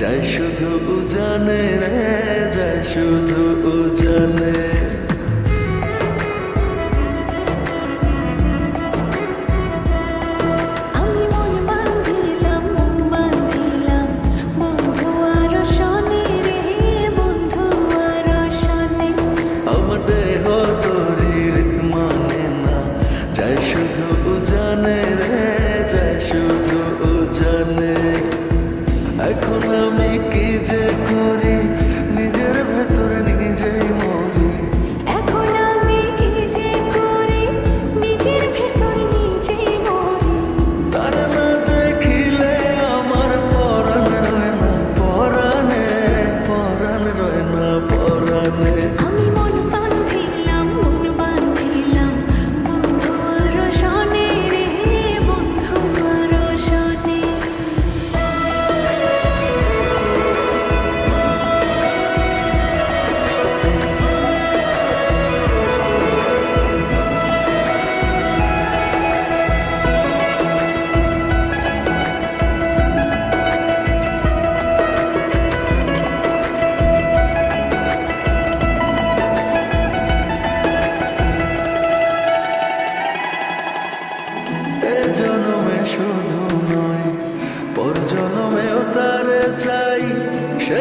যায় শুধু উজানে রে, যায় শুধু উজানে। আমি মন বাঁধিলাম বন্ধু আর শনি রে, বন্ধু আর শনি। আমার দেহ তোরি রীত মানে না, যায় শুধু উজানে রে, যায় শুধু উজানে। এখন আমি কি যে করি, নিজের ভেতর নিজেই মরি। এখন আমি কি যে করি, নিজের ভেতর নিজেই মরি। তারা না দেখিলে আমার পরাণ রয় না পরাণে, পরাণ রয় না পরাণে। আমি মন বাঁধিলাম বন্ধু আর শনি রে, বন্ধু আর শনি। এ জনমে শুধু নয়, পর জনমেও তারে চাই। সে